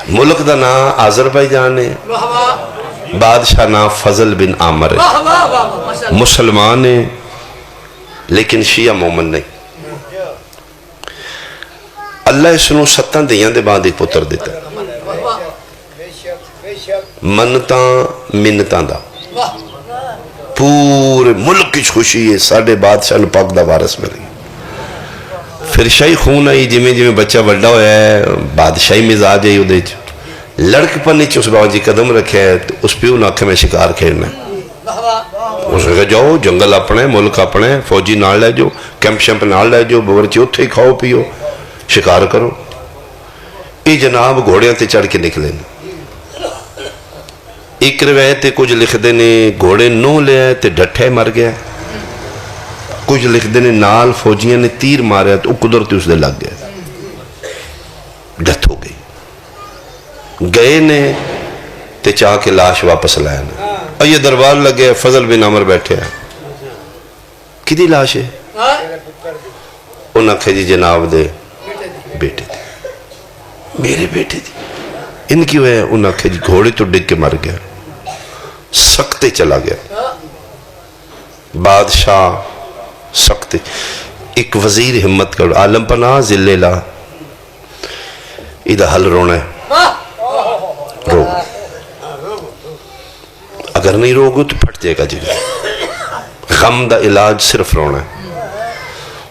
ملک دا نام آذربائیجان ہے، بادشاہ نام فضل بن عامر ہے، مسلمان ہے لیکن شیعہ مومن نہیں۔ اللہ اس نو 7 دیاں دے بعد ایک پتر دیتا ہے، منتاں منتاں دا پورے ملک کی خوشی ہے، ساڑھے بادشاہ نے پاک دا وارث ملی۔ پھر شاہی خون آئی، جمیں جمیں بچہ بڑھا ہویا ہے، بادشاہی مزاج ہے، لڑک پر نیچے اس بابا جی قدم رکھے ہے، اس پہ انہوں آنکھیں میں شکار کھیلنا ہے۔ اس نے کہا جاؤ، جنگل اپنے، ملک اپنے، فوجی نال لے جو، کیمپ شیمپ نال لے جو، بورچی اتھے ہی کھاؤ پیو، شکار کرو۔ یہ جناب گھوڑیاں تے چڑھ کے نکلے نے۔ ایک روایت کچھ لکھ دینے گھوڑے نو لے آئے تے ڈٹھے مر گیا، کچھ لکھ دینے نال فوجیاں نے تیر مارے تو قدرتی اس دے لگ گیا، ڈیتھ ہو گئی۔ گئے نے تے چاہ کے لاش واپس لائے نا، اور یہ دربار لگے، فضل بن عمر بیٹھے ہیں، کدی لاش ہے؟ انہاں کہا جی جناب دے بیٹے تھے، میرے بیٹے تھے۔ ان کی وجہ انہاں کہا جی گھوڑے تو ڈگ کے مر گیا، سکتے چلا گیا، بادشاہ سکتے۔ ایک وزیر ہمت کرو، عالم پناہ ذلے لا، ادھا حل رونا ہے، رو، اگر نہیں روگو تو پھٹ جائے گا جی۔ غم دا علاج صرف رونا ہے۔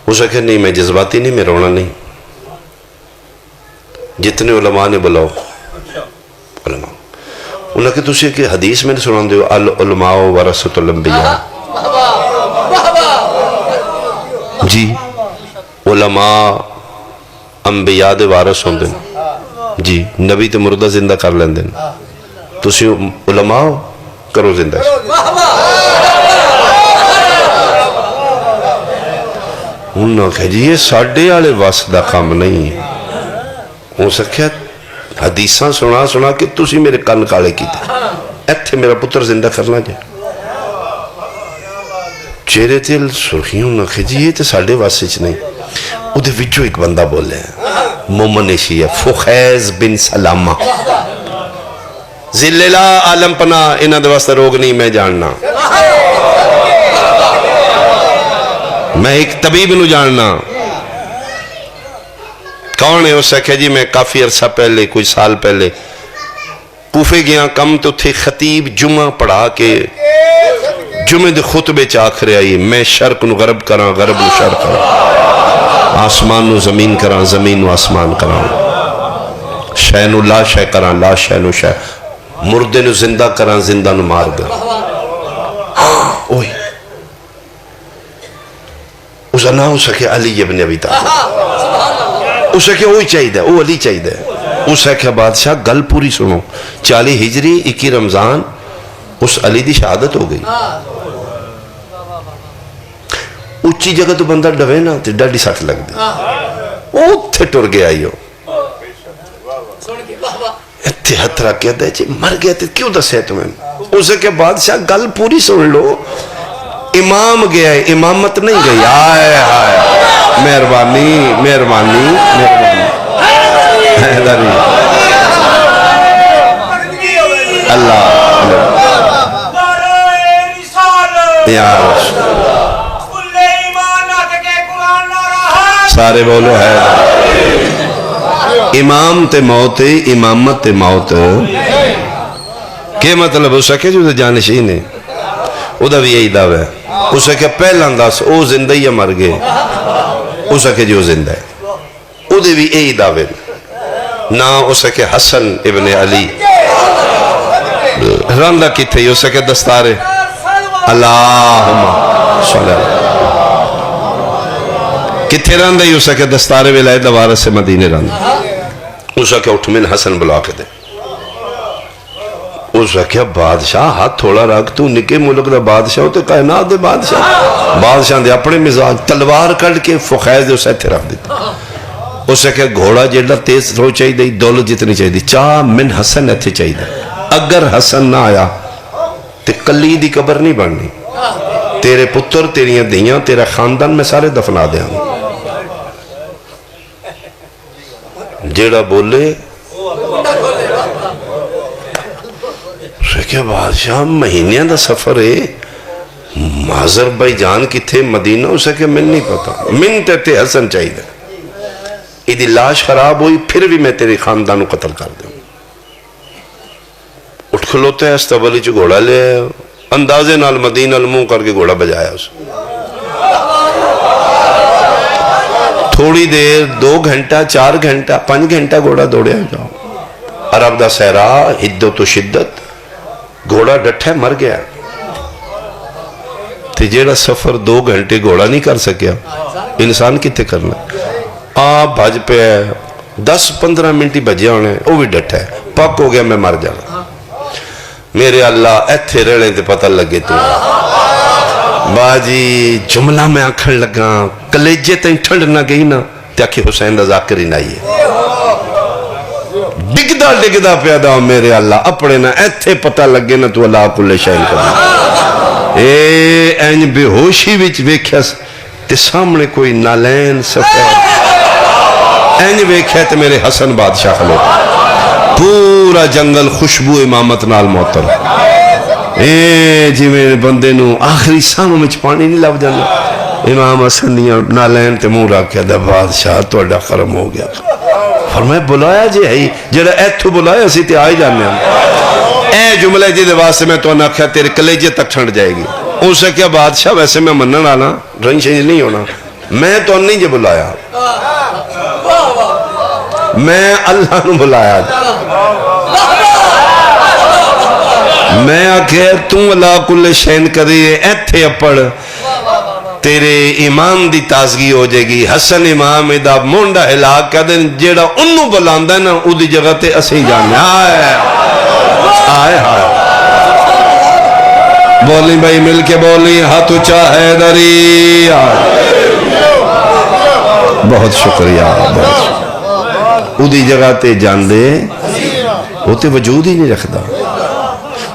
اسے کہا نہیں میں جذباتی نہیں، میں رونا نہیں۔ جتنے علماء نے بلاؤ، علماء انہوں نے کہا تُسے کہ حدیث میں نے سنان دیو العلماء ورثۃ الانبیاء، جی علماء انبیاء دے وارث ہوں دن، جی نبی تے مردہ زندہ کر لیں دن، تُسے علماء کرو زندہ۔ انہوں نے کہا جی یہ ساڑھے آلے واسط دا کام نہیں۔ ہو سکیا حدیثاں سنا کہ تُسی میرے کن کالے کی تھے، ایتھے میرا پتر زندہ کرنا جائے۔ چہرے تیل سرخیوں نہ کھجی یہ تے ساڑھے واسچ نہیں۔ او دے وچو ایک بندہ بولے ہیں، مومن شیعہ فخیز بن سلامہ، ذللہ عالم پناہ، انہاں دے واسطہ روگ نہیں میں جاننا، میں ایک طبیب نو جاننا۔ کون ہے؟ اس سے کہا جی میں کافی عرصہ پہلے، کچھ سال پہلے کوفے گیا، کم تو تھے خطیب جمعہ پڑھا کے جمعہ دے خطبے چاکھ رہے آئی، میں شرق نو غرب کراں، غرب نو شرق کراں، آسمان نو زمین کراں، زمین نو آسمان کراں، شے نو لا شے کراں، لا شے نو شے، مردے نو زندہ کراں، زندہ نو مار گا۔ اوہی اسا نہ ہو سکے علی ابن ابی طالب، اسے کہا وہی چاہیے دے، وہ علی چاہیے دے۔ اسے کہا بادشاہ گل پوری سنو، 40 ہجری 21 رمضان اس علی دی شہادت ہو گئی۔ اچھی جگہ تو بندہ ڈوے نا تو ڈاڑی ساتھ لگ دی، وہ تھے ٹر گیا ہی ہو، اتھے ہتھرا کیا دے چھے مر گیا تھے کیوں دس ہے تمہیں؟ اسے کہا بادشاہ گل پوری سن لو، امام گیا ہے امامت نہیں گئی۔ آئے آئے مہربانی مہربانی مہربانی اللہ یا رسول سارے بولو ہے امام تے موت، امامت تے موت کیا مطلب؟ اس سے کہ جو جانشین ہے او دا بھی یہی دعوی ہے۔ اس سے کہ پہلا انداز او زندہ یا مر گئے، اس سے کہ جو زندہ ہے او دے بھی یہی دعوی نہ۔ اس سے کہ حسن ابن علی رندہ کی تھے، اس سے کہ دستارے اللہم صلی اللہ کتھے رندہ ہی، اس سے کہ دستارے ولایت دوارت سے مدینے رندہ، اس سے کہ اٹھ من حسن بلا کے دے۔ اس سے کہ بادشاہ ہاتھ تھوڑا رکھ، تو نکے ملک دا بادشاہ ہوتے کائنات دے بادشاہ، بادشاہ دے اپنے مزاج تلوار کڑ کے فخیز دے اسے ایتھے رکھ دیتا۔ اس سے کہ گھوڑا جیڑا تیز رو چاہی دی، دولت جتنی چاہی دی، چاہ من حسن ایتھے چاہی دی۔ اگر حسن نہ آیا تے کلی دی قبر نہیں بڑھنی، تیرے پتر تیریاں دیاں تیرا خاندان میں سارے دفنا دے ہوں۔ جیڑا بولے کہ بادشاہ مہینے دا سفر ہے معذر بھائی جان کتھے مدینہ اسے کہ من نہیں پتا من تے حسن چاہیے ایدی لاش خراب ہوئی پھر بھی میں تیری خاندان کو قتل کر دوں اٹھ کھلوتے ہیں استبلی چو گھوڑا لے اندازے نال مدینہ الموں کر کے گھوڑا بجایا اسے تھوڑی دیر 2 گھنٹہ 4 گھنٹہ 5 گھنٹہ گھوڑا دوڑے جاؤ عرب دا سہرا حدت و شدت گھوڑا ڈٹھے مر گیا تے جیڑا سفر 2 گھنٹے گھوڑا نہیں کر سکیا انسان کتے کرنا آپ بھاج پہ 10-15 منٹی بجے ہونے وہ بھی ڈٹھے پک ہو گیا میں مر جانا میرے اللہ ایتھے رہنے تے پتہ لگے تو باجی جملہ میں آنکھن لگا کلیجے تین ٹھنڈ نہ گئی نا تیاکہ حسین دا ذاکر ہی نائیے ڈگدہ پیدا ہو میرے اللہ اپنے نا ایتھے پتہ لگے نا تو اللہ کل شہن کرنا اینج بے ہوشی وچ ویکھیس تے سامنے کوئی نالین سفید اینج ویکھے تے میرے حسن بادشاہ خلو پورا جنگل خوشبو امامت نال معطر جی میرے بندے نو آخری ساموں میں پانی نہیں لب جانا امام حسن دیاں نالین تے منہ رکھ کے دا بادشاہ تو اڈا کرم ہو گیا فرمایا بلایا جی ہے جڑا ایتھو بلایا اسی تے آئی جانے ہم اے جملے جی دے واسطے میں تو نہ کہا تیرے کلیجے تک ٹھنڈ جائے گی اسے کیا بادشاہ ویسے میں منن آنا رنگ شنج نہیں ہونا میں تو نہیں جی بلایا میں اللہ نو بلایا میں آکھے تم اللہ کل شین کریے ایتھے اپڑ تیرے ایمان دی تازگی ہو جائے گی حسن امام دا مونڈا ہلاک کر دیں جیڑا انہوں بلاندہ ہے نا او دی جگہ تے اسیں جانے آئے بولی بھائی مل کے بولی ہاتھو چاہے دری بہت شکریہ او دی جگہ تے جان دے او تے وجود ہی نہیں رکھ دا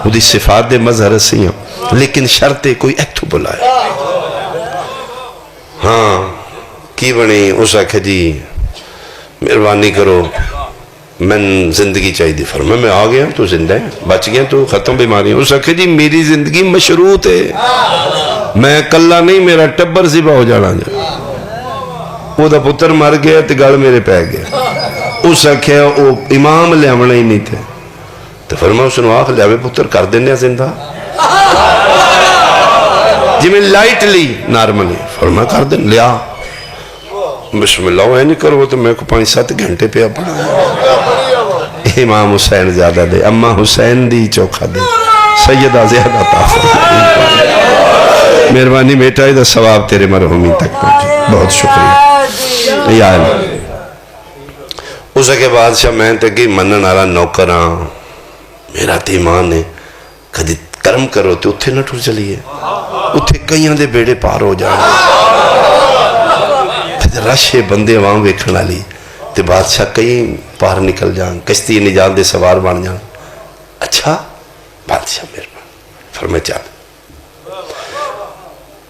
او دی صفات دے مظہر سی ہیں لیکن شرط کوئی ایتھو بلائے ہاں کی بنی اس آکھے جی مہربانی کرو میں زندگی چاہی دی فرمایا میں آ گیا تو زندہ ہے بچ گیا تو ختم بیماری اس آکھے جی میری زندگی مشروط ہے میں کلہ نہیں میرا ٹبر زبا ہو جانا جا وہ دا پتر مر گیا تے گل میرے پہ گیا اس آکھے وہ امام لے آمنا ہی نہیں تھے تو فرمایا اس نے آخ لے آوے پتر کر دینے زندہ جی میں لائٹلی نارملی فرمایا کر دیں لیا بسم اللہ وہ نہیں کرو تو میں کو 5-7 گھنٹے پہ پڑھا امام حسین زیادہ دے اممہ حسین دی چوکھا دے سیدہ زیادہ تافر مہربانی بیٹا ہے دا ثواب تیرے مرحومی تک پہنچے بہت شکریہ یا اللہ اسے کے بعد شاہ میں تے کہ منن آرہ نوکراں میرا تیمان ہے کدی کرم کرو تو اتھے نہ ٹھر چلیے اتھے کئیاں دے بیڑے پار ہو جانے رشے بندے وہاں ویکھنا لی تے بادشاہ کئی پار نکل جان کشتی نجات دے سوار بان جان اچھا بادشاہ مہربان فرمائے چاہ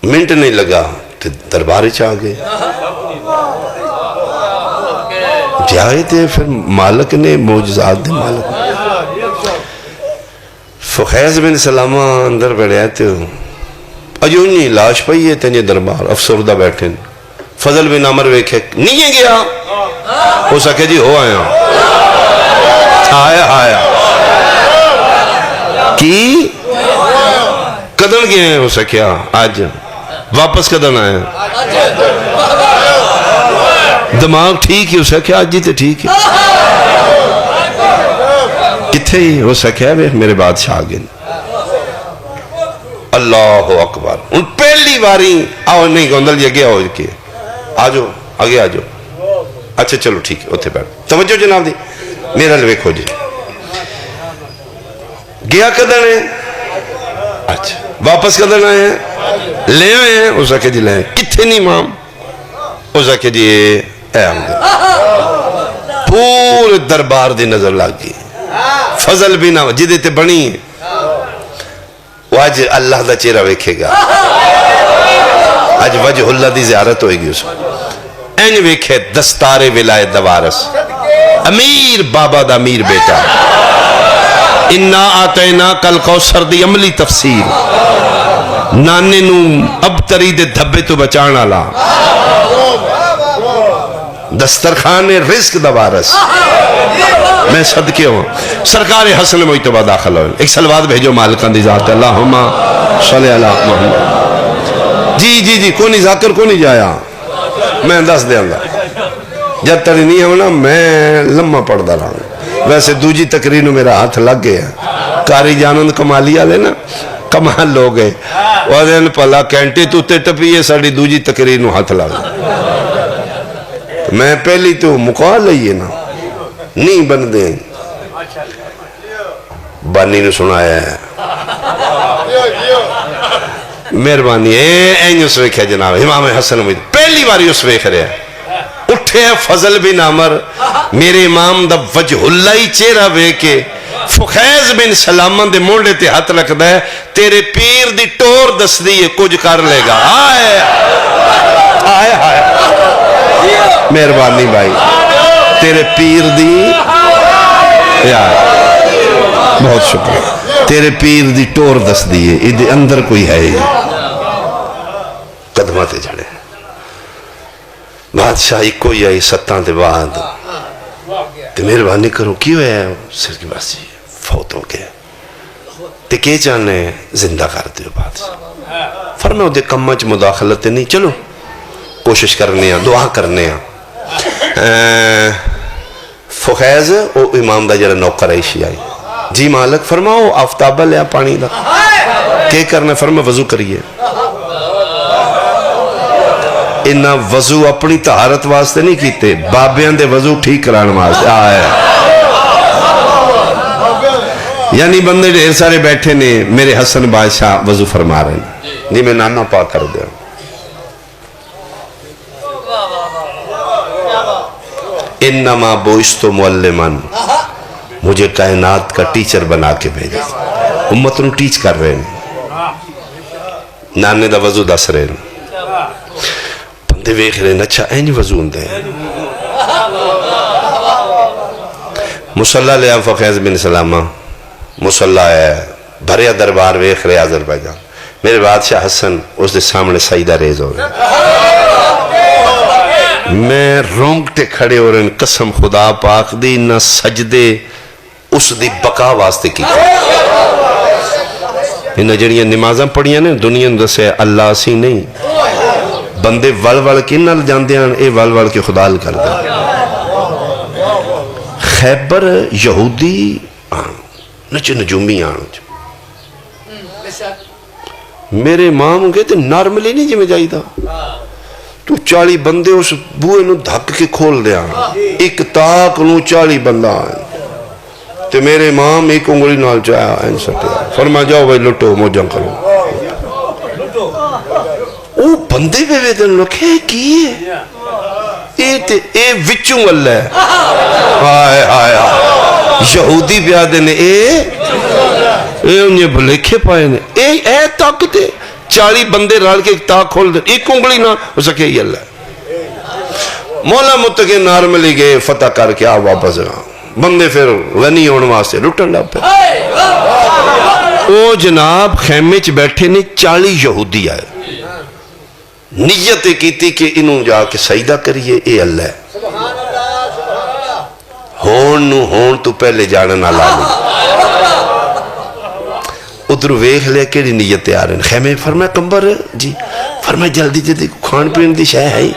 منٹ نہیں لگا تے درباری چاہ گئے جائے تھے پھر مالک نے موجزات دے مالک فخیز بن سلامہ اندر بیٹھے آتے ہو اجونی لاش پئی ہے تینجے دربار افسردہ بیٹھے فضل بن عمر ویکھے نہیں گیا ہو سکے جی ہو آیا کی قدر گئے ہیں ہو سکیا آج واپس قدر آئے دماغ ٹھیک ہی ہو سکیا آج جیتے ٹھیک ہے کتھے ہی ہو سکیا میرے بادشاہ آگے اللہ اکبر ان پہلی باری آؤ نہیں گوندل یہ گیا ہو کے آجو آگے آجو اچھا چلو ٹھیک ہے اتھے بیٹھ توجہ جناب دی میرا لویک ہو جی گیا قدر ہے اچھا واپس قدر آئے ہیں لے آئے ہیں اس آکے جی لے آئے کتھے نہیں مام اس آکے جی اے آمدے پورے دربار دی نظر لگ گئی فضل بھی نہ جدے تے بنی وہ آج اللہ دا چہرہ ویکھے گا آج وجہ اللہ دی زیارت ہوئے گی اس این ویکھے دستار ولایت دوارس امیر بابا دا امیر بیٹا انا آتینا کل کوثر دی عملی تفسیر نانے نو ابتری دے دھبے تو بچان والا دسترخوان رزق دا وارث میں صدقے ہوں سرکار حسن مجتبہ داخل ہوئے ایک سلوات بھیجو مالکان دی ذات اللہم صلی اللہ محمد جی کونی ذاکر کونی جایا میں دس دے گا جب تری نہیں ہونا میں لمحہ پڑھ دا رہا ہوں ویسے دوجی تقریر میرا ہاتھ لگ گیا کاری جانند کمالی آلے نا کمال لوگ گئے وہاں پلا کینٹی تو تے ٹپیے ساڑی دوجی تقریر نو ہاتھ لگ میں پہلی تو مکا لئیے نا نہیں بن دیں بانی نے سنایا ہے مہربانی این اس ویکھے جناب امام حسن امید پہلی باری اس ویکھ رہے اٹھے فضل بن عمر میرے امام دا وجہ اللہ ہی چہرہ ویکھے فخیز بن سلامن دے مونڈے تے ہاتھ رکھ دے تیرے پیر دی ٹور دس دیئے کچھ کر لے گا آئے آئے آئے مہربانی بھائی تیرے پیر دی یار بہت شکریہ تیرے پیر دی ٹور دس دیئے ادھے اندر کوئی ہے قدماتے جڑے بادشاہی کوئی آئی ستاں دے بعد تے مہربانی کرو کیوں ہے سر کی باسی فوت ہو گئے تے کے چاہنے زندہ کر دیو بادشاہ فرماؤ دے کمچ مداخلت نہیں چلو کوشش کرنے ہیں دعا کرنے ہیں فخیز او امام دا جڑا نوکر ایشی آئی جی مالک فرماؤ آفتابہ لیا پانی دا کے کرنے فرما وضو کریے انہا وضو اپنی طہارت واسطے نہیں کیتے بابیاں دے وضو ٹھیک کرانے واسطے آئے یعنی بندے ڈھیر سارے بیٹھے نے میرے حسن بادشاہ وضو فرما رہے ہیں جی میں نانا پاک کر دیا انما بوئستو معلمان مجھے کائنات کا ٹیچر بنا کے بھیجا امت نو ٹیچ کر رہے ہیں نانے دا وضو دس رہے ہیں بندے ویکھ رہے ہیں اچھا اینی وضو ہندے مصلی لیا فخیز بن سلامہ مصلی ہے بھریا دربار ویکھ رہے آذربائیجان میرے بادشاہ حسن اس دے سامنے سجدہ ریز ہو رہے میں رونگٹے کھڑے ہو رہے ہیں قسم خدا پاک دی نہ سجدے اس دی بقا واسطے کی انہیں جڑیاں نمازاں پڑھیاں نے دنیا دسے اللہ سی نہیں بندے ول کی نہ جاندے ہیں اے ول کے خدا کر دیں خیبر یہودی نچے نجومی آن میرے امام کہتے نارملی نہیں جی میں جائی تھا تو 40 بندے اس بوئے نو دھک کے کھول دیا ایک تاک نو 40 بندہ آئے تو میرے امام ایک انگلی نال چاہیا این سٹیا فرما جاؤ بھائی لٹو موجن کرو او بندے پہ ویدن لکھے کیے اے وچوں اللہ ہے آئے آئے یہودی بیادے نے اے انہیں بلیکھے پائے نے اے طاقتے 40 بندے رال کے ایک تاک کھول دے ایک انگلی نہ ہو سکے یہ اللہ مولا متقی نارملی گئے فتح کر کے آو واپس گا بندے پھر غنی ہونے واسطے لٹن ڈا پہ او جناب خیمے چ بیٹھے نے 40 یہودی آئے نیت کی تھی کہ انہوں جا کے سجدہ کریے اے اللہ ہے ہون تو پہلے جانا نہ لالی ادھر ویکھ لے کے نیت آ رہے ہیں خیمے فرمایا کمبر جی فرمایا جلدی جلدی کھان پین دی شے ہے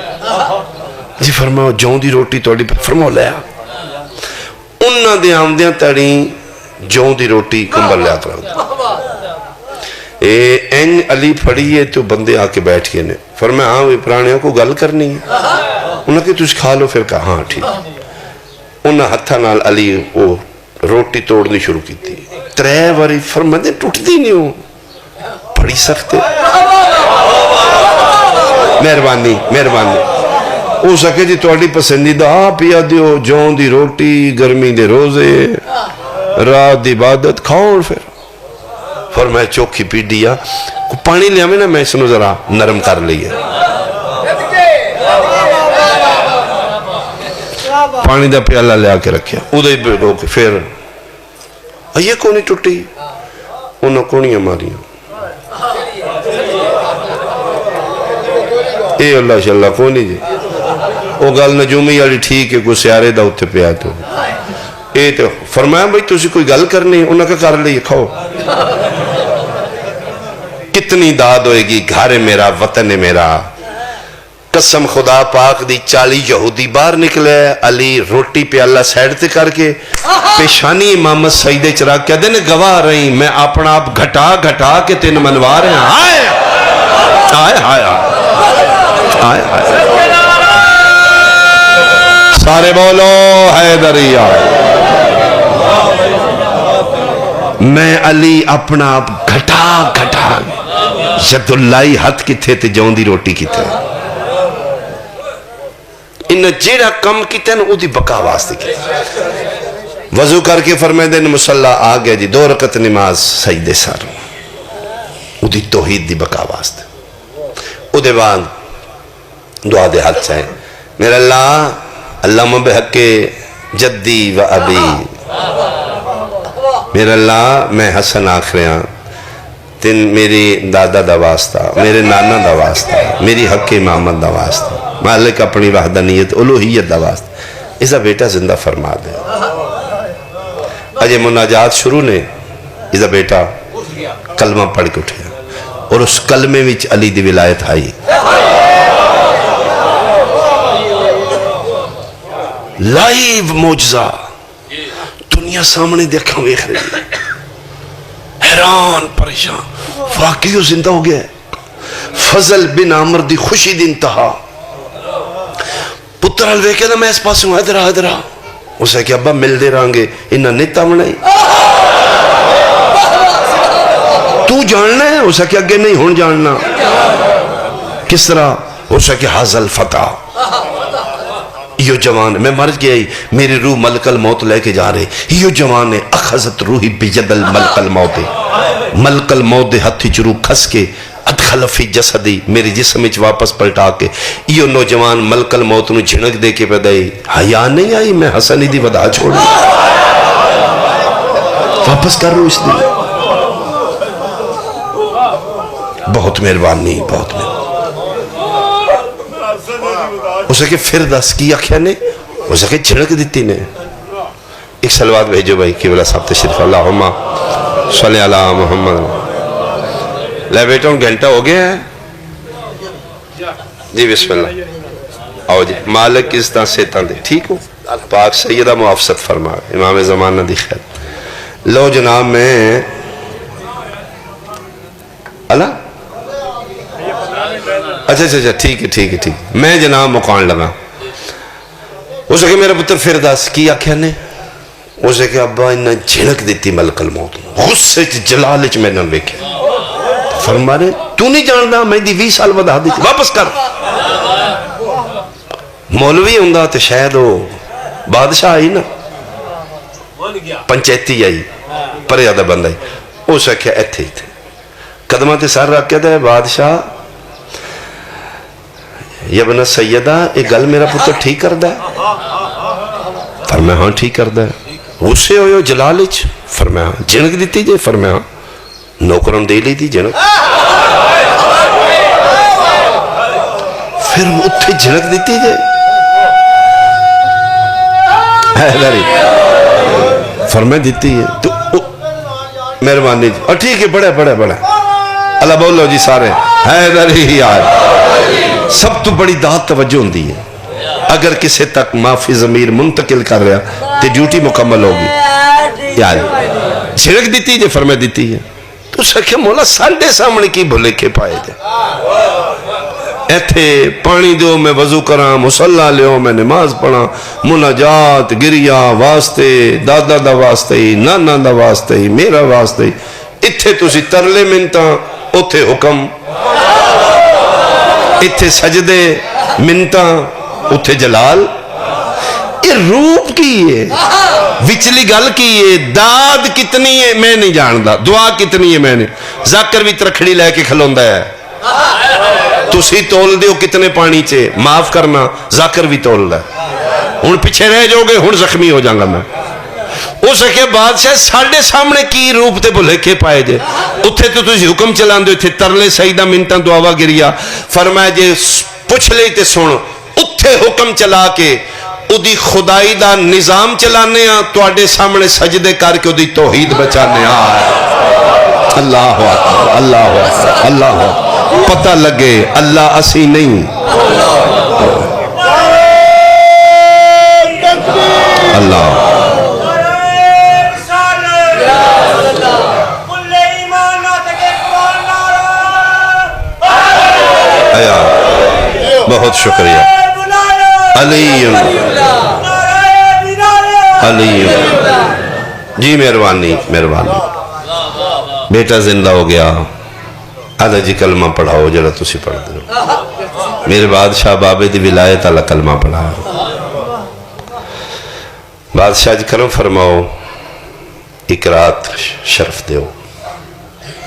جی فرمایا جون دی روٹی توڑی فرمایا لیا انہاں دے آمدیاں تڑی جون دی روٹی کمبر لیا کر این علی پھڑیے تو بندے آ کے بیٹھ کے نے فرمایا ہاں وہ پرانیاں کو گل کرنی ہے انہاں کہ تجھ کھا لو پھر کہا ہاں ٹھیک انہاں ہتھا نال علی وہ روٹی توڑنی شروع کی تھی 3 باری فرمایا ٹوٹ دی نہیں ہوں پڑی سکتے مہربانی او سکے جی توڑی پسندیدہ پیا دیو جون دی روٹی گرمی دے روزے رات دی عبادت کھاؤ پھر فرمایا چوکھی پی دیا پانی لیا میں نا میں اس نو ذرا نرم کر لیا پانی دا پیالہ لیا کے رکھیا ادھے رو کے پھر یہ کونی ٹوٹی انہوں کونیاں ماریاں اے اللہ شاء کونی جی وہ گل نجومی والی ٹھیک ہے کوئی سیارے دا اتھے پہ آئے تو اے تو فرمایا بھائی تُسی کوئی گل کرنی انہوں کا کر لئے کھاؤ کتنی داد ہوئے گی گھر میرا وطن میرا قسم خدا پاک دی 40 یہودی باہر نکلے علی روٹی پہ اللہ سیڈ تے کر کے پیشانی امامت سجدے چرا کیا دن گواہ رہی میں اپنا آپ گھٹا گھٹا کے تین منوا رہے ہیں آئے آئے آئے آئے سارے بولو حیدریہ میں علی اپنا آپ گھٹا گھٹا ید اللہ ہاتھ کی تھے تے جون دی روٹی کی تھے انہیں جیڑا کم کی تھے او دی بقا واسطے کی وضو کر کے فرمائے دن مسلح آگیا جی 2 رکعت نماز سجدے ساروں او دی توحید دی بقا واسطے او دے بعد دعا دے حق چاہیں میرا اللہ بحق جدی و ابی میرا اللہ میں حسن آخریاں تین میری دادا دا واسطہ میرے نانا دا واسطہ میری حق امامت دا واسطہ مالک اپنی وحدانیت الوہیت دا واسطہ اسا بیٹا زندہ فرما دے اجے مناجات شروع نے اسا بیٹا کلمہ پڑھ کے اٹھیا اور اس کلمے وچ علی دی ولایت آئی لائیو موجزہ دنیا سامنے دیکھا ویکھ رہی حیران پریشان واقعی زندہ ہو گیا فضل بن عمر دی خوشی دی انتہا پتر حلوے کے نا میں اس پاس ہوں حیدرہ اسے کہ ابا مل دے رہاں انہاں نیتا منائی تو جاننا ہے اسے کہ اگے نہیں ہون جاننا کس طرح اسے کہ حاضل فتح یہ جوان میں مر گیا ہی میری روح ملک الموت لے کے جا رہے یہ جوان ہے اخذت روحی بجد الملک الموت ملک الموت دے ہتھی چرو کھس کے ادخل فی جسدی میری جسم اچ واپس پلٹا کے یہ نوجوان ملک الموت نو جھنک دے کے پیدائی حیاء نہیں آئی میں حسنی دی ودا چھوڑی واپس کر رہا اس لیے بہت مہربانی بہت مہربانی اسے کہ پھر دس کی آکھیا نے اسے کہ جھڑک دیتی نے ایک سلوات بھیجو بھائی قبلہ صاحب تشریف اللہم صلی اللہ محمد لے بیٹا ان گھنٹہ ہو گیا ہے جی بسم اللہ آؤ جی مالک اس طرح سیتان دے ٹھیک ہو پاک سیدہ معافست فرما امام زمانہ دی خیر لو جناب میں اللہ اچھا اچھا ٹھیک ہے ٹھیک ہے ٹھیک میں جناب مقان لگا اسے کہ میرا پتر فرداس کی آکھیا نے اسے کہ ابا انہیں جھنک دیتی ملک الموت غصے جلال میں نہ ویکھے فرما رہے تو نہیں جاننا میں دی 20 سال بدا دیتی واپس کر مولوی ہوں تو شاید وہ بادشاہ آئی نا پنچیتی آئی پریادہ بند آئی اسے کہ ایتھے ہی تھے قدمہ تے سار رکھ کہتا ہے بادشاہ یا بنا سیدہ ایک گل میرا پتر ٹھیک کر دا ہے فرمایا ہاں ٹھیک کر دا ہے غصے ہوئے جلالچ فرمایا ہاں جنک دیتی جائے فرمایا ہاں نوکرم دے لی تھی جنک پھر اتھے جنک دیتی جائے حیدری فرمایا دیتی ہے تو مہربانی جی اور ٹھیک ہے بڑے بڑے بڑے اللہ بولو جی سارے حیدری ہی آئے سب تو بڑی داد توجہ ہوندی ہے اگر کسی تک معافی ضمیر منتقل کر رہا تو ڈیوٹی مکمل ہوگی یار جھڑک دیتی جے فرمائے دیتی ہے تو سکھے مولا سانڈے سامنے کی بھلے کے پائے جے ایتھے پانی دیو میں وضو کراں مصلح لیو میں نماز پڑھاں مناجات گریا واسطے دادا دا واسطے نانا دا واسطے میرا واسطے اتھے تسی ترلے منتاں اتھے حکم اتھے سجدے منتاں اتھے جلال یہ روپ کی ہے وچلی گل کی ہے داد کتنی ہے میں نہیں جاندہ دعا کتنی ہے میں نے ذاکر بھی ترکھڑی لے کے کھلوندہ ہے تسی تول دیو کتنے پانی چے معاف کرنا ذاکر بھی تول دا ہوں پیچھے رہ جاؤ گے, ہوں زخمی ہو جاؤں گا میں. اس کے بادشاہ ساڈے سامنے کی روپ تے بھلکے پائے جے, اتھے تو تسی حکم چلاندے ہو, اتھے ترلے سجدہ منتاں دعاوا گریا. فرمایا جے پوچھ لئی تے سن, اتھے حکم چلا کے ادی خدائی دا نظام چلانے ہاں, تواڈے سامنے سجدے کر کے ادی توحید بچانے ہاں. اللہ اکبر, اللہ اکبر, اللہ اکبر. پتہ لگے اللہ اسی نہیں, اللہ بہت شکریہ. علی علی جی مہربانی مہربانی. بیٹا زندہ ہو گیا, آدھا جی کلمہ پڑھاؤ جڑا تسی پڑھ دو. میرے بادشاہ بابے دی ولایت اللہ کلمہ پڑھا. بادشاہ جی کرم فرماؤ, ایک رات شرف دیو,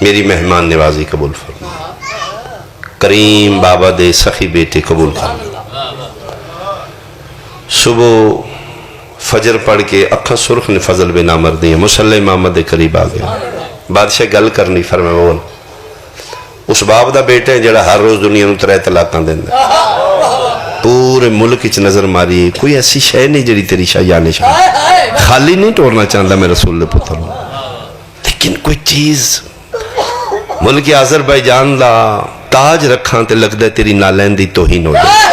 میری مہمان نوازی قبول فرماؤ. کریم بابا دے سخی بیٹے قبول فرماؤ. صبح فجر پڑھ کے اکھاں سرخ نے فضل بن عامر دی, مصلی امامت دے قریب آ گیا. بادشاہ گل کرنی, فرمایا بول. اس باپ دا بیٹا ہے جڑا ہر روز دنیا نو 3 طلاقاں دیندا, پورے ملک وچ نظر ماری, کوئی ایسی شے نہیں جڑی تیری شاہ نشان, خالی نہیں ٹورنا چاہتا میں رسول دے پتر ہوں, لیکن کوئی چیز ملک آذربائیجان دا تاج رکھاں تے لگدا ہے تیری نالین دی توہین ہو جائے.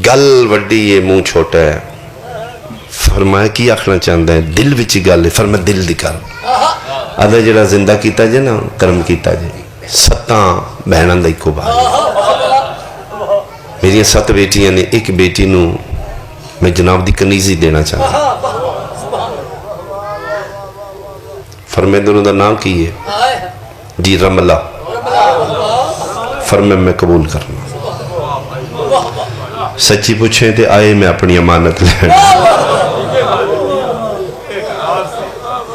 گل وڈی ہے, منہ چھوٹا ہے. فرمایا کی آخنا چاہتا ہے, دل وچ گل ہے. فرمایا دل دی کر. آدھا جڑا زندہ کیتا جے نا, کرم کیتا جے, 7 بہناں دا اکو بھائی. میری 7 بیٹیاں نے, ایک بیٹی نو میں جناب دی کنیزی دینا چاہتا. فرمایا دونوں دا نام کی ہے جی رملہ. فرمایا میں قبول کرنا. سچی پوچھیں تے آئے میں اپنی امانت لین,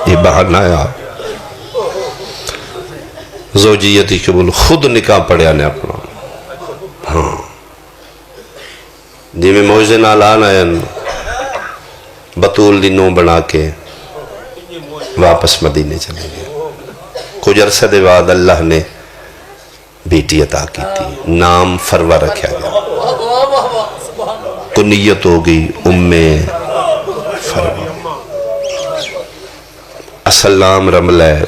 یہ بہانہ آیا. زوجیتی قبول, خود نکاح پڑھیا نے اپنا. ہاں جی میں موجزے نال آن آیا, بطول دی نو بنا کے واپس مدینے چلے گئے. کچھ عرصہ دے بعد اللہ نے بیٹی عطا کی تھی, نام فروہ رکھا گیا. کنیت ہو گئی ام فروہ. اصل نام رملہ ہے,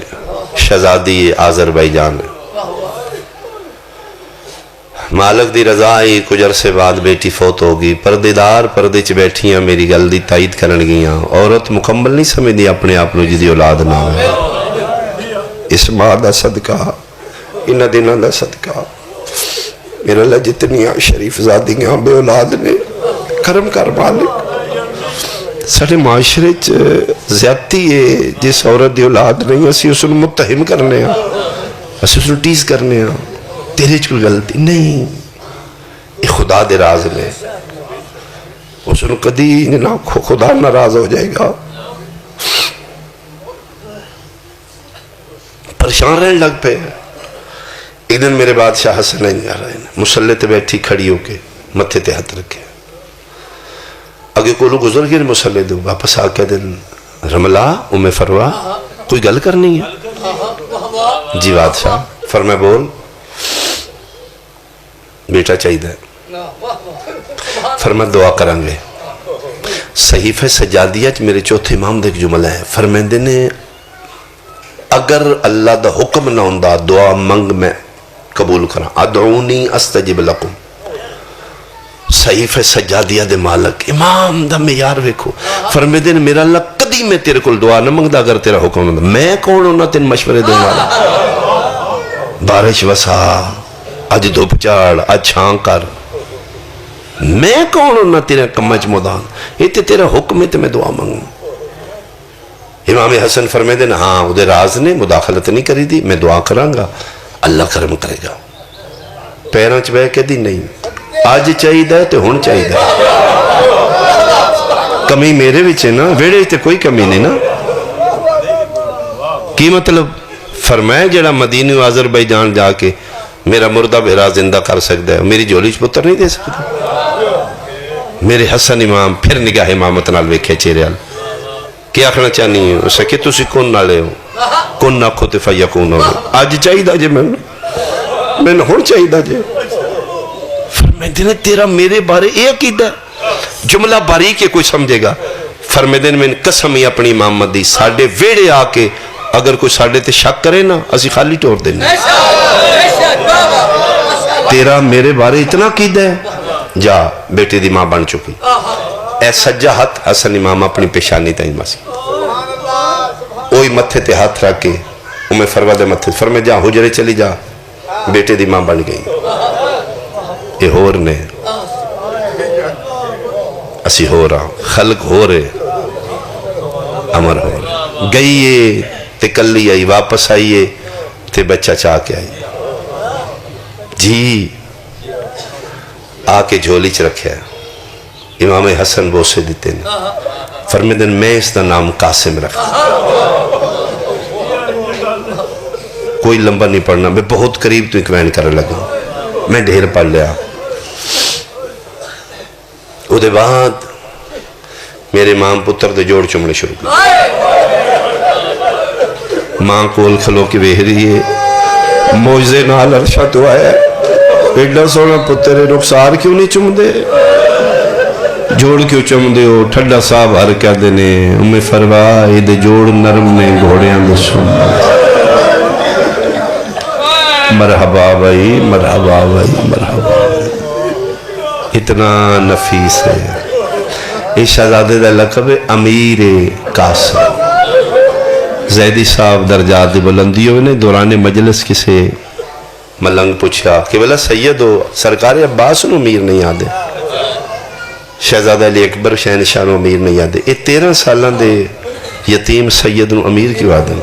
شہزادی آذربائیجان ہے. مالک دی رضا آئی, کچھ عرصے بعد بیٹی فوت ہوگی. پردے دار پردے چ بیٹھیاں میری گل دی تائید کرن گیاں. عورت مکمل نہیں سمجھدی اپنے آپ نو جدی اولاد نہ ہوئے. اس ماں دا صدقہ, انہاں دناں دا صدقہ, میرا اللہ جتنیاں شریف زادیاں بے اولاد نے, کرم کر مالک. سارے معاشرے زیادتی ہے جس عورت دی اولاد نہیں, اسی اس نو متہم کرنے ہیں, اسی اس نو ٹیز کرنے ہیں. تیرے چ کوئی غلطی نہیں, یہ خدا دے راز میں. اس نو کدی نہ خدا ناراض ہو جائے گا. پریشان رہنے لگ پہ. ایک دن میرے بادشاہ حسن نہیں آ رہے ہیں, مسلح تے بیٹھی کھڑی ہو کے متھے تے ہاتھ رکھے. اگے کولو گزر گئے مسلح دو, واپس آ کے دن رملہ ام فروہ کوئی گل کرنی ہے جی بادشاہ. فرمایا بول بیٹا چاہیے. فرمایا دعا کرانگے. صحیفہ سجادیہ میرے چوتھے امام دے ایک جملہ ہے, فرمائندے نے اگر اللہ دا حکم نہ ہوندا دعا منگ میں قبول کرا. ادعونی استجب لکم. صحیفہ سجادیہ دے مالک امام دا معیار ویکھو. فرمائندے نے میرا اللہ کدی میں تیرے کول دعا نہ منگدا اگر تیرا حکم نہ ہوندا. میں کون ہونا تین مشورے دے والا. بارش وسا, اج دھوپ چاڑ, اج چھاں کر, میں کون ہونا تیرے کمچ مدان. یہ تے تیرا حکم ہے تے میں دعا منگوں. امام حسن فرمائے نے ہاں وہ دے راز نے مداخلت نہیں کری دی, میں دعا کرانگا اللہ کرم کرے گا. پیروں چ بہ کے دی نہیں, آج چاہیے دے تے ہن چاہیے دے. کمی میرے وچ ہے نا, ویڑے تے کوئی کمی نہیں نا. کی مطلب؟ فرمائے جڑا مدینہ آذربائیجان جا کے میرا مردہ بھیرا زندہ کر سکتا ہے، میری جھولی چ پتر نہیں دے سکتا۔ میرے حسن امام پھر نگاہ امامت نال ویکھے چہرے وال، کیا آخنا چاہنی ہے اسے کہ تسی کون نالے ہو، کون نہ کھوتے فیکون ہو، آج چاہی دا جے میں نے ہون چاہی دا جے۔ فرمیدے نے تیرا میرے بارے اے عقیدہ جملہ باریک ہے کوئی سمجھے گا۔ فرمیدے نے میں نے قسم ہی اپنی امامت دی، ساڑھے ویڑے آ کے اگر کوئی ساڑھے تے شک کرے نا اسی خالی ٹور دینا، تیرا میرے بارے اتنا عقیدہ ہے، جا بیٹے دی ماں بن چکی۔ اے سجا ہاتھ حسن امام اپنی پیشانی تائیں ماسی، اوہی متھے تے ہاتھ رکھ کے میں فرما دے متھے فرمے جا حجرے چلی جا، بیٹے دی ماں بن گئی۔ یہ ہور نے اسی ہو رہا خلق ہو رہے امر ہو رہے، گئیے تے کلی آئی واپس آئیے تے بچہ چاہ کے آئیے جی، آ کے جھولی چ رکھیا امام حسن بوسے دیتے ہیں، فرمیدن میں اس دا نام قاسم رکھا، کوئی لمبا نہیں پڑھنا، میں بہت قریب تو اکوین کر لگا، میں ڈھیر پڑھ لیا۔ او دے بعد میرے ماں پتر دے جوڑ چمڑے شروع کی، ماں کول کھلو کی بہری ہے، موجزے نال عرشہ تو آیا ہے، ایڈا سونا پتر رخسار کیوں نہیں چم دے، جوڑ کیوں چم دے ہو، ٹھڈا صاحب ہر کیا دینے، ہمیں فروا دے جوڑ نرم نے گھوڑیاں دے سن۔ مرحبا بھائی مرحبا بھائی مرحبا، اتنا نفیس ہے۔ اس شہزادے دا لقب امیر قاسم۔ زیدی صاحب درجات دی بلندی ہوئے نے دوران مجلس کسے ملنگ پوچھا کہ بلا سید ہو، سرکار عباس نو امیر نہیں آدھے، شہزادہ علی اکبر شہنشاہ نو امیر نہیں آدھے، اے 13 سالان دے یتیم سید نو امیر کیوں آدھے؟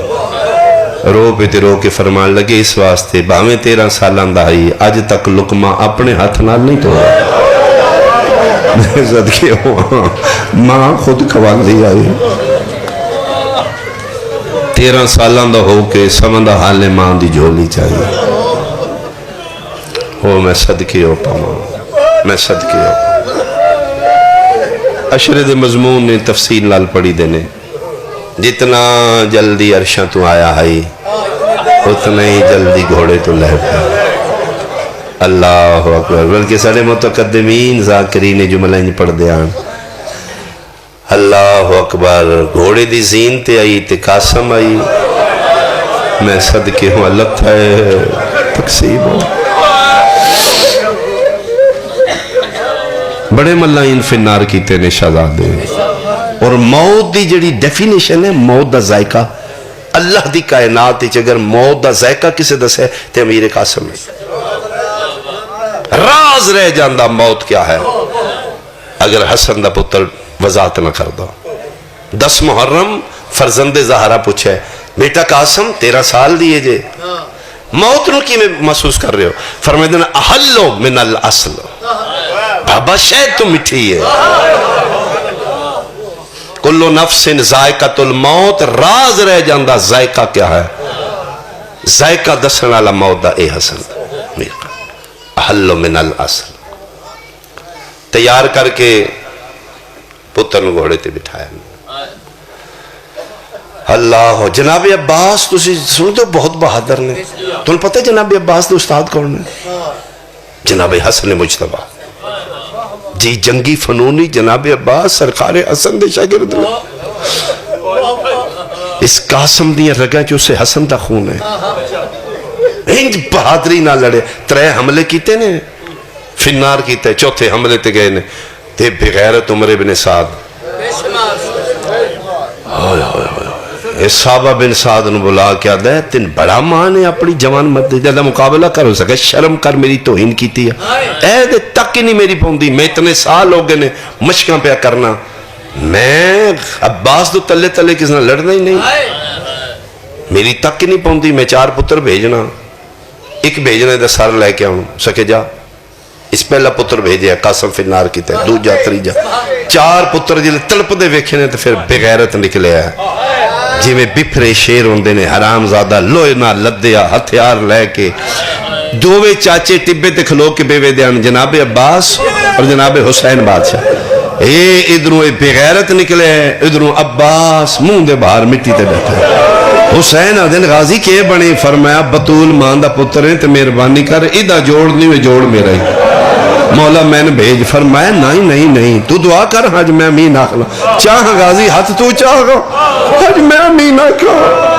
رو پہ تے رو کے فرمان لگے اس واسطے باویں 13 سالان دا ہی آج تک لقمہ اپنے ہاتھ نال نہیں توڑا، صدقے ہوا ماں خود کھوان دی آئی، 13 سالان دا ہو کے سمندہ حال ماں دی جھولی چاہیے، وہ میں صدقے ہو پاما، میں صدقے ہو۔ عشرے دے مضمون نے تفصیل لال پڑی دینے، جتنا جلدی عرشاں تو آیا ہے اتنا ہی جلدی گھوڑے تو لہ پہ۔ اللہ اکبر، بلکہ سارے متقدمین ذاکرین جملہ انج پڑھ دیان، اللہ اکبر، گھوڑے دی زین تے آئی تے قاسم آئی، میں صدقے ہوں اللہ تھا تقسیم ہوں۔ بڑے ملائن فنار کیتے نے شہزادے، اور موت دی جڑی ڈیفینیشن ہے موت دا ذائقہ، اللہ دی کائنات اچ اگر موت دا ذائقہ کسے دس ہے تے امیر قاسم ہے، راز رہ جاندہ موت کیا ہے اگر حسن دا پتر وضاحت نہ کر دو۔ 10 محرم فرزند زہرہ پوچھے بیٹا قاسم 13 سال دیئے جے، موت نو کی میں محسوس کر رہے ہو؟ فرمیدن احلو من الاصل، بابا شاید تو مٹھی ہے، کلو نفس ذائقۃ الموت، راز رہ جاندہ ذائقہ کیا ہے، ذائقہ دسن والا موت دا اے حسن احلو من الاصل۔ تیار کر کے پتر نو گھوڑے تے بٹھایا، اللہ جناب عباس تسی سن تو بہت بہادر نے، تم پتہ ہے جناب عباس دے استاد کون نے؟ جناب حسن مجتبیٰ جی، جنگی فنونی جناب عباس سرکار حسن دے شاگرد نے، اس قاسم دیا رگاں جو سے حسن دا خون ہے، انج بہادری نہ لڑے، 3 حملے کیتے نے، فنار کیتے، 4تھے حملے تے گئے نے، تے بغیرت عمر بن سعد، اس صحابہ بن سعد نے بلا کیا دے تن بڑا ماں نے اپنی جوان مدد جدہ مقابلہ کرو سکے، شرم کر میری توہین کی تھی، اے دے تک ہی نہیں میری پوندی، میں اتنے سال ہو گئے نے مشکاں پہ کرنا، میں عباس تو تلے تلے کس نے لڑنا ہی نہیں، میری تک ہی نہیں پوندی، میں 4 پتر بھیجنا، ایک بھیجنے دے سار لے کے آؤں سکے جا، اس پہلا پتر بھیجے قاسم فنار کی تے، 2 جا 3 جا 4 پتر جلے تلپ دے ویکھنے تے پھر بغیرت نکلے ہے، جی میں بپھرے شیر ہوندے نے، حرام زادہ لوئے نہ لدیا ہتھیار لے کے دووے چاچے ٹبے تے کھلو کے بیوے دیان جناب عباس اور جناب حسین بادشاہ ادھروں بغیرت نکلے ہیں ادھروں عباس منہ دے باہر مٹی تے بیٹھا ہے حسین آدھن غازی کے بنے فرمایا بطول ماندہ پتر ہیں تے مہربانی کر ادھا جوڑ نہیں میں جوڑ میرا ہی مولا میں نے بھیج فرمایا نہیں تو دعا کر حج میں امین آخلا چاہ غازی ہاتھ تو چاہ گا حج میں امین آخلا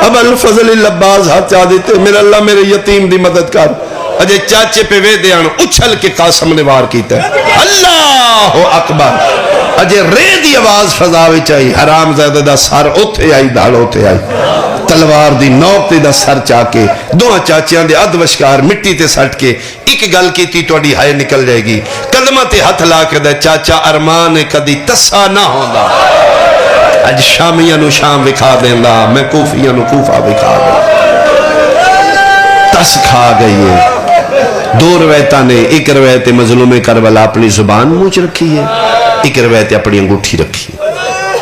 اب الفضل اللباز ہاتھ چاہ دیتے میرا اللہ میرے یتیم دی مدد کر اجے چاچے پہ وے دیان اچھل کے قاسم نے وار کیتا ہے اللہ اکبر اجے رے دی آواز فضاوی چاہی حرام زیادہ دا سار اوتھے آئی دھاڑ اوتھے آئی تلوار دی نوک دا سر چاہ کے دوہاں چاچیاں دے ادوشکار مٹی تے سٹ کے ایک گل کی تی توڑی ہائے نکل جائے گی قدمہ تے ہاتھ لا کے دے چاچا ارمان کدی تسا نہ ہوندا اج شامیاں نو شام وکھا دیندا میں کوفیاں نو کوفہ وکھا دیندا تس کھا گئی ہے دو روایتہ نے ایک روایت مظلوم کربلا اپنی زبان موچ رکھی ہے ایک روایت اپنی انگوٹھی رکھی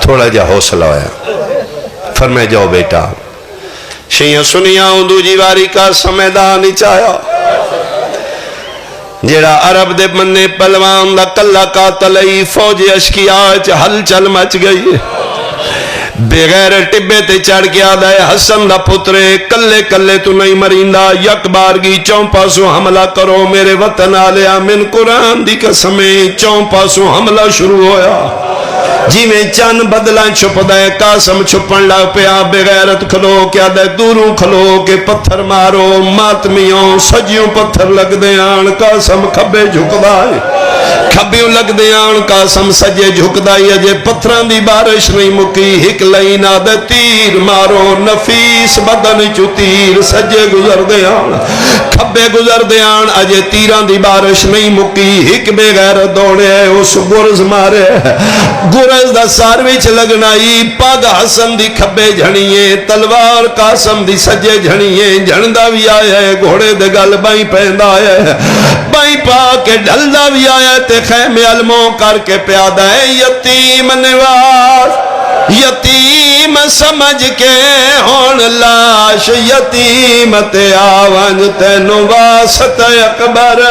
تھوڑا جا حوصلہ ہویا فرمائے جاؤ بیٹا شیعہ سنیاں اندو جیواری کا سمیدانی چاہیا جیڑا عرب دے مننے پلوان دا کلہ قاتلئی فوج اشکیاچ ہل چل مچ گئی بغیر ٹبے تے چڑھ گیا دے حسن دا پترے کلے کلے تو نہیں مریندا یک بارگی چون پاسوں حملہ کرو میرے وطن آلیا من قرآن دی قسمیں چون پاسوں حملہ شروع ہویا جی میں چند بدلائیں چھپ دے قاسم چھپن لگ پیا بغیرت کھلو کیا دے دوروں کھلو کے پتھر مارو ماتمیوں سجیوں پتھر لگ دے آن قاسم کھبے جھک دائے کھبیوں لگ دے آن قاسم سجے جھک دائی اجے پتھران دی بارش نہیں مکی ہک لائنا دے تیر مارو نفیس بدن چو تیر سجے گزر دے آن کھبے گزر دے آن اجے تیران دی بارش نہیں مکی ہک بے غیر دوڑے اس گرز مارے گرز دا سارویچ لگنائی پاگ حسن دی کھبے جھنیے تلوار قاسم دی سجے جھنیے جھندا بھی آیا ہے گھوڑے دے گل بائی پہندا ہے بائی پا کے ڈھلدا بھی آیا تے خیمے علموں کر کے پیادہ ہے یتیم نواز یتیم سمجھ کے ہون لاش یتیم تے آونج تے نواست اکبر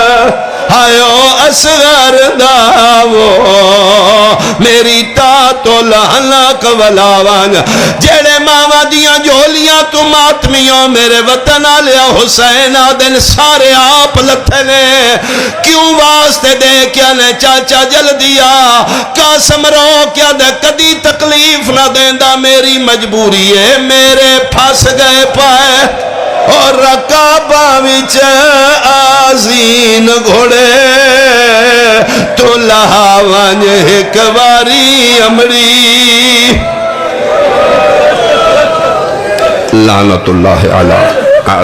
آئیو اصغر داو میری تا تو لہنک ولاوانگ جیڑے ماما دیاں جولیاں تو ماتمیوں میرے وطن آلیا حسین آدن سارے آپ لتھے نے کیوں واسطے دے کیا نے چاچا جل دیا قاسم رو کیا دے کدی تکلیف نہ دیندہ میری مجبوری ہے میرے پھاس گئے پائے اور رکابہ وچ آزین گھوڑے تو لہاوان ایک واری امری لعنت اللہ علیہ